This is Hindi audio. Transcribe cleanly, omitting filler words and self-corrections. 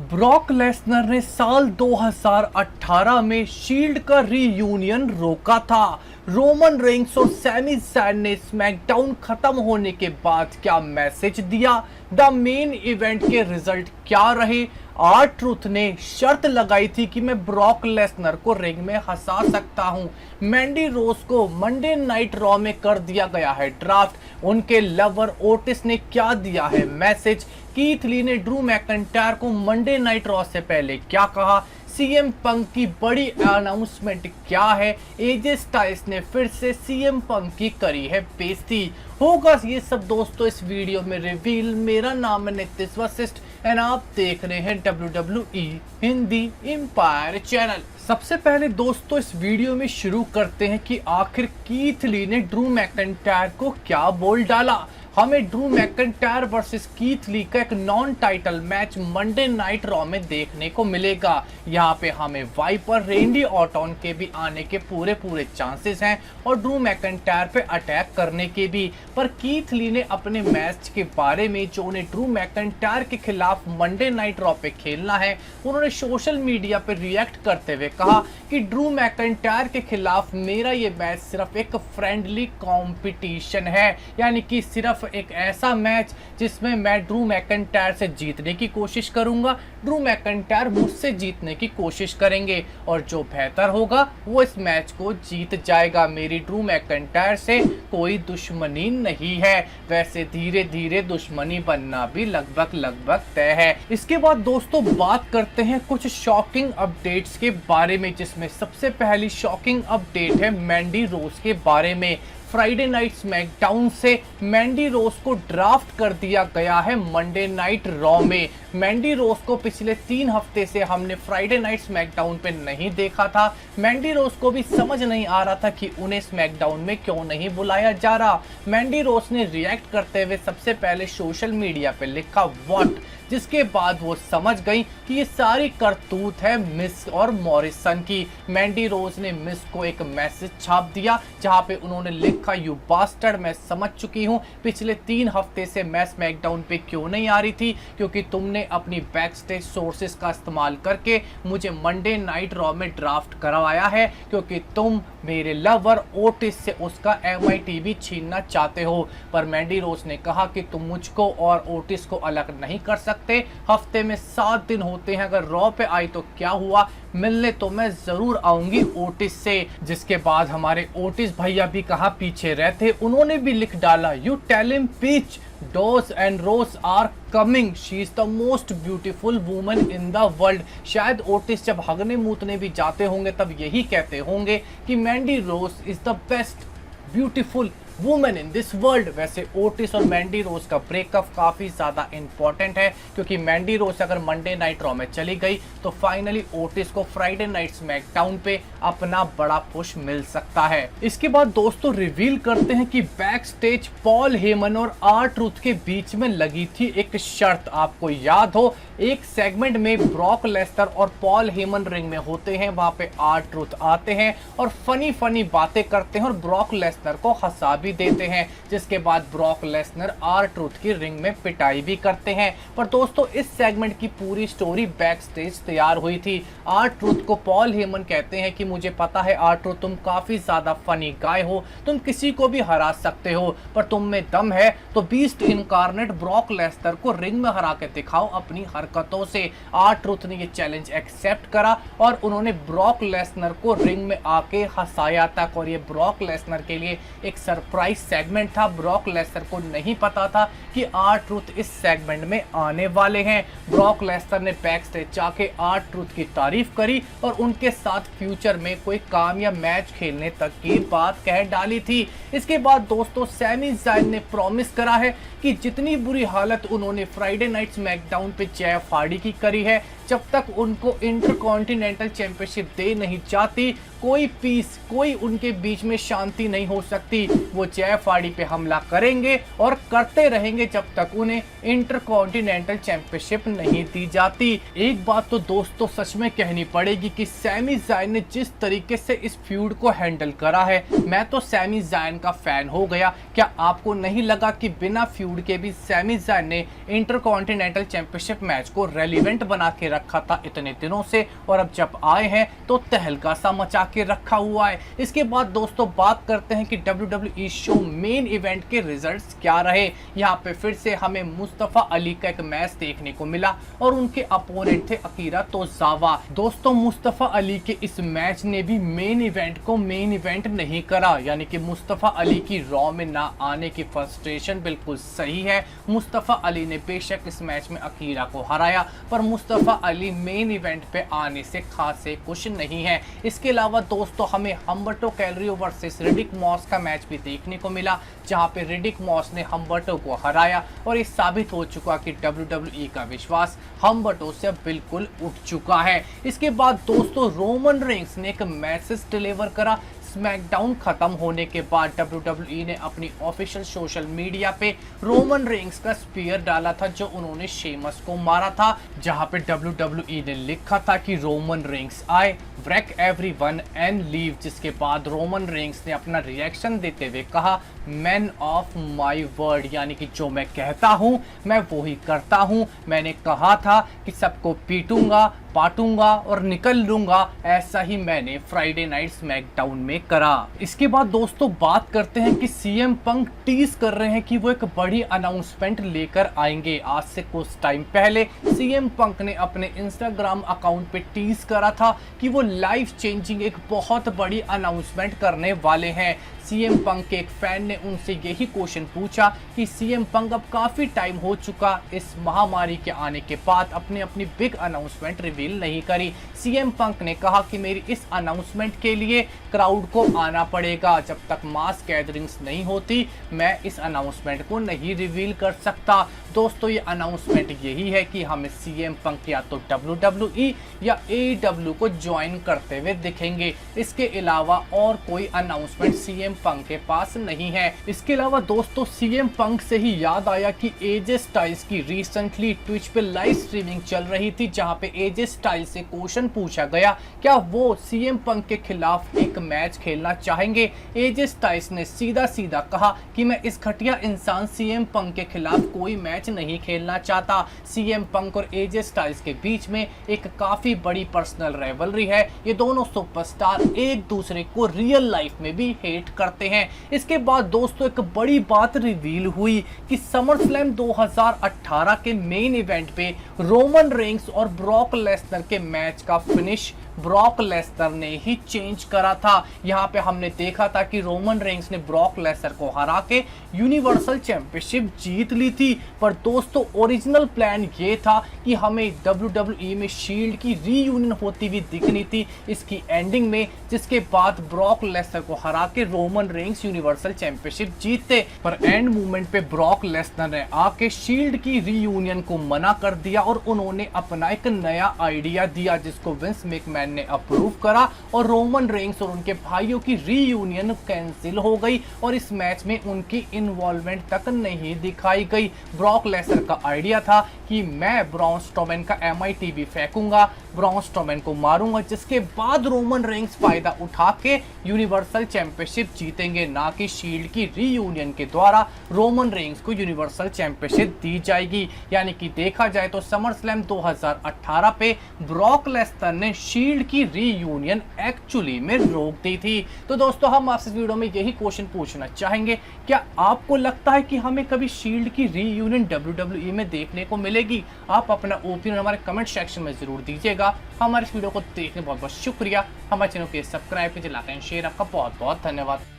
ब्रॉक लेसनर ने साल 2018 में शील्ड का रीयूनियन रोका था। रोमन रेंस और सैमी ज़ैन ने स्मैकडाउन खत्म होने के बाद क्या मैसेज दिया, द मेन इवेंट के रिजल्ट क्या रहे। R-Truth ने शर्त लगाई थी कि मैं ब्रॉक लेसनर को रिंग में हंसा सकता हूं। मैंडी रोज को मंडे नाइट रॉ में कर दिया गया है ड्राफ्ट। उनके लवर ओटिस ने क्या दिया है मैसेज। कीथ ली ने ड्रू मैकइंटायर को मंडे नाइट रॉ से पहले क्या कहा। सीएम पंक की बड़ी अनाउंसमेंट क्या है। एजे स्टाइल्स ने फिर से सीएम पंक की करी है बेइज्जती। होगा ये सब दोस्तों इस वीडियो में रिवील। मेरा नाम है नितिश वशिष्ठ एंड आप देख रहे हैं WWE हिंदी एम्पायर चैनल। सबसे पहले दोस्तों इस वीडियो में शुरू करते हैं कि आखिर कीथ ली ने ड्रू मैकइंटायर को क्या बोल डाला। हमें Drew McIntyre versus Keith Lee का एक non title match Monday night Raw में देखने को मिलेगा। यहाँ पे हमें वाइपर रेंडी ऑर्टन के भी आने के पूरे चांसेस हैं और ड्रू मैकइंटायर पे अटैक करने के भी। पर कीथ ली ने अपने मैच के बारे में जो उन्हें ड्रू मैकइंटायर के खिलाफ मंडे नाइट रॉ पे खेलना है, उन्होंने सोशल मीडिया पे रिएक्ट करते हुए कहा कि ड्रू मैकइंटायर के खिलाफ मेरा ये मैच सिर्फ एक फ्रेंडली कॉम्पिटिशन है, यानी कि सिर्फ एक ऐसा मैच जिसमें मैं ड्रू मैकइंटायर से जीतने की कोशिश करूंगा, ड्रू मैकइंटायर मुझसे जीतने की कोशिश करेंगे और जो बेहतर होगा वो इस मैच को जीत जाएगा। मेरी ड्रू मैकइंटायर से कोई दुश्मनी नहीं है। वैसे धीरे धीरे दुश्मनी बनना भी लगभग तय है। इसके बाद दोस्तों बात करते हैं कुछ शॉकिंग अपडेट्स के बारे में, जिसमें सबसे पहली शॉकिंग अपडेट है मैंडी रोज के बारे में। फ्राइडे नाइट स्मैकडाउन से मैंडी रोज को ड्राफ्ट कर दिया गया है मंडे नाइट रॉ में। मैंडी रोज को पिछले 3 हफ्ते से हमने फ्राइडे नाइट स्मैकडाउन पे नहीं देखा था। मैंडी रोज को भी समझ नहीं आ रहा था कि उन्हें स्मैकडाउन में क्यों नहीं बुलाया जा रहा। मैंडी रोज ने रिएक्ट करते हुए सबसे पहले सोशल मीडिया पे लिखा व्हाट, जिसके बाद वो समझ गई कि ये सारी करतूत है मिस और मॉरिसन की। मैंडी रोज ने मिस को एक मैसेज छाप दिया जहां पे उन्होंने लिखा यू बास्टर्ड, मैं समझ चुकी हूँ पिछले 3 हफ्ते से मैं स्मैकडाउन पे क्यों नहीं आ रही थी, क्योंकि तुमने अपनी बैक स्टेज सोर्सेस का इस्तेमाल करके मुझे मंडे नाइट रॉ में ड्राफ्ट करवाया है, क्योंकि तुम मेरे लवर ओटिस से उसका MITV छीनना चाहते हो। पर मैंडी रोज ने कहा कि तुम मुझको और ओटिस को अलग नहीं कर सकते। हफ्ते में 7 दिन होते हैं, अगर रॉ पे आई तो क्या हुआ, मिलने तो मैं जरूर आऊंगी ओटिस से। जिसके बाद हमारे ओटिस भैया भी कहाँ पीछे रहते, उन्होंने भी लिख डाला you tell him peach dose and rose are coming, she is the most beautiful woman in the world. शायद ओटिस जब हगने मूतने भी जाते होंगे तब यही कहते होंगे कि Mandy Rose is the best beautiful women in this world. वैसे ओटिस और मैंडी रोज का ब्रेकअप काफी ज्यादा इंपॉर्टेंट है, क्योंकि मैंडी रोज अगर मंडे नाइट रॉ में चली गई तो फाइनली ओटिस को फ्राइडे नाइट स्मैकडाउन पे अपना बड़ा पुश मिल सकता है। इसके बाद दोस्तों रिवील करते हैं कि बैक स्टेज पॉल हेमन और R-Truth के बीच में लगी थी एक शर्त। आपको याद हो एक सेगमेंट में ब्रॉक लेसनर और पॉल हेमन रिंग में होते हैं, वहां पे R-Truth आते हैं और फनी बातें करते हैं और ब्रॉक लेसनर को हंसा भी देते हैं, जिसके बाद ब्रॉक लेसनर R-Truth की रिंग में पिटाई भी करते हैं। पर दोस्तों इस सेगमेंट की पूरी स्टोरी बैक स्टेज तैयार हुई थी। R-Truth को पॉल हेमन कहते हैं कि मुझे पता है R-Truth तुम काफी ज्यादा फनी गाय हो, तुम किसी को भी हरा सकते हो, पर तुम में दम है तो बीस्ट इनकारनेट ब्रॉक लेसनर को रिंग में हरा के दिखाओ अपनी हरकतों से। R-Truth ने ये चैलेंज एक्सेप्ट करा और उन्होंने ब्रॉक लेसनर को रिंग में आके हंसाया तक, और ये ब्रॉक लेसनर के लिए एक सरप्राइज सेगमेंट था। ब्रॉक लेसनर को नहीं पता था कि R-Truth इस सेगमेंट में आने वाले हैं। ब्रॉक लेसनर ने बैक स्टेज जाके R-Truth की तारीफ करी और उनके साथ फ्यूचर में कोई काम या मैच खेलने तक की बात कह डाली थी। इसके बाद दोस्तों सैमी ज़ैन ने प्रॉमिस करा है कि जितनी बुरी हालत उन्होंने फ्राइडे नाइट स्मैकडाउन पे जेफ हार्डी की करी है, जब तक उनको इंटरकॉन्टिनेंटल चैंपियनशिप दे नहीं जाती कोई पीस, कोई उनके बीच में शांति नहीं हो सकती। वो जेफ हार्डी पे हमला करेंगे और करते रहेंगे जब तक उन्हें इंटरकॉन्टिनेंटल चैंपियनशिप नहीं दी जाती। एक बात तो दोस्तों सच में कहनी पड़ेगी कि सैमी ज़ायन ने जिस तरीके से इस फ्यूड को हैंडल करा है, मैं तो सैमी ज़ायन का फैन हो गया। क्या आपको नहीं लगा कि बिना फ्यूड के भी सैमी ज़ायन ने इंटरकॉन्टिनेंटल चैंपियनशिप मैच को रेलिवेंट बना के रखा था इतने दिनों से, और अब जब आए हैं तो तहलका सा मचा के रखा हुआ है। इसके बाद दोस्तों बात करते हैं कि WWE शो मेन इवेंट के रिजल्ट्स क्या रहे। यहाँ पे फिर से हमें मुस्तफा अली का एक मैच देखने को मिला और उनके अपोनेंट थे अकीरा तोज़ावा। दोस्तों मुस्तफा अली के इस मैच ने भी मेन इवेंट को मेन इवेंट नहीं करा, यानी कि मुस्तफा अली की रॉ में ना आने की फ्रस्ट्रेशन बिल्कुल सही है। मुस्तफा अली ने बेशक इस मैच में अकीरा को हराया, पर मुस्तफा अली मेन इवेंट पे आने से खासे खुश नहीं है। इसके अलावा दोस्तों हमें हम्बर्टो कैलरियो वर्सेस रिडिक मॉस का मैच भी देखने को मिला, जहां पे रिडिक मॉस ने हम्बर्टो को हराया और ये साबित हो चुका कि WWE का विश्वास हम्बर्टो से बिल्कुल उठ चुका है। इसके बाद दोस्तों रोमन रेंस ने एक मैसेज डिलीवर करा। स्मैकडाउन खत्म होने के बाद WWE ने अपनी ऑफिशियल सोशल मीडिया पे रोमन रेंस का स्पीयर डाला था जो उन्होंने शेमस को मारा था, जहां पे WWE ने लिखा था कि रोमन रेंस आए, wreck everyone and leave। जिसके बाद रोमन रेंस ने अपना रिएक्शन देते हुए कहा, मैन ऑफ माई वर्ड, यानी कि जो मैं कहता हूं मैं वो ही करता हूं। मैंने कहा था कि सबको पीटूंगा, पाटूंगा और निकल लूंगा, ऐसा ही मैंने फ्राइडे नाइट स्मैकडाउन में करा। इसके बाद दोस्तों बात करते हैं कि सीएम पंक टीज कर रहे हैं कि वो एक बड़ी अनाउंसमेंट लेकर आएंगे। आज से कुछ टाइम पहले सीएम पंक ने अपने इंस्टाग्राम अकाउंट पे टीज करा था कि वो लाइफ चेंजिंग एक बहुत बड़ी अनाउंसमेंट करने वाले हैं। सीएम पंक के एक फैन ने उनसे यही क्वेश्चन पूछा कि सीएम पंक अब काफी टाइम हो चुका इस महामारी के आने के बाद अपनी बिग अनाउंसमेंट रिवील नहीं करी। सीएम पंक ने कहा कि मेरी इस अनाउंसमेंट के लिए क्राउड को आना पड़ेगा, जब तक मास गैदरिंग्स नहीं होती मैं इस अनाउंसमेंट को नहीं रिवील कर सकता। दोस्तों ये अनाउंसमेंट यही है कि हमें सीएम पंक या तो WWE या AEW को ज्वाइन करते हुए दिखेंगे। इसके अलावा और कोई अनाउंसमेंट सीएम पंक के पास नहीं है। इसके अलावा दोस्तों सीएम पंक से ही याद आया कि एजे स्टाइल्स की रिसेंटली ट्विच पे लाइव स्ट्रीमिंग चल रही थी, जहां पे एजे स्टाइल्स से क्वेश्चन पूछा गया क्या वो सीएम पंक के खिलाफ एक मैच खेलना चाहेंगे। एजे स्टाइल्स ने सीधा सीधा कहा कि मैं इस घटिया इंसान सीएम पंक के खिलाफ कोई मैच नहीं खेलना चाहता। सीएम पंक और एजे स्टाइल्स के बीच में एक काफी बड़ी पर्सनल राइवलरी है। ये दोनों सुपरस्टार एक दूसरे को रियल लाइफ में भी हेट करते हैं। इसके बाद दोस्तों एक बड़ी बात रिवील हुई कि समर स्लैम 2018 के मेन इवेंट पे रोमन रेंस और ब्रॉक लेसनर के मैच का फिनिश ब्रॉक लेसनर ने ही चेंज करा था। यहाँ पे हमने देखा था कि रोमन रेंस ने ब्रॉक लेसनर को हरा के यूनिवर्सल चैंपियनशिप जीत ली थी, पर दोस्तों ओरिजिनल प्लान ये था कि हमें WWE में शील्ड की रीयूनियन होती हुई दिखनी थी इसकी एंडिंग में, जिसके बाद ब्रॉक लेसनर को हरा के रोमन रेंस यूनिवर्सल चैंपियनशिप जीतते। पर एंड मूवमेंट पे ब्रॉक लेसनर ने आके शील्ड की रीयूनियन को मना कर दिया और उन्होंने अपना एक नया आइडिया दिया जिसको विंस मैकमैन ने अप्रूव करा और रोमन रेंस और उनके भाइयों की रीयूनियन कैंसिल हो गई और इस मैच में उनकी इन्वॉल्वमेंट तक नहीं दिखाई गई। ब्रॉक लेसनर का आइडिया था कि मैं ब्रॉन स्ट्रोमैन का MITV फेंकूंगा, ब्रॉन स्ट्रोमैन को मारूंगा, जिसके बाद रोमन रेंस फायदा उठा के यूनिवर्सल चैंपियनशिप जीतेंगे, ना कि शील्ड की रीयूनियन के द्वारा रोमन रेंस को यूनिवर्सल चैंपियनशिप दी जाएगी। यानी कि देखा जाए तो समर स्लैम 2018 पे ब्रॉक लेसनर ने शील्ड की रीयूनियन एक्चुअली में रोक दी थी। तो दोस्तों हम आपसे इस वीडियो में यही क्वेश्चन पूछना चाहेंगे, क्या आपको लगता है कि हमें कभी शील्ड की रीयूनियन WWE में देखने को मिलेगी? आप अपना ओपिनियन हमारे कमेंट सेक्शन में जरूर दीजिएगा। हमारे इस वीडियो को देखने बहुत बहुत शुक्रिया। हमारे चैनल को सब्सक्राइब कीजिए, लाइक एंड शेयर। आपका बहुत बहुत धन्यवाद।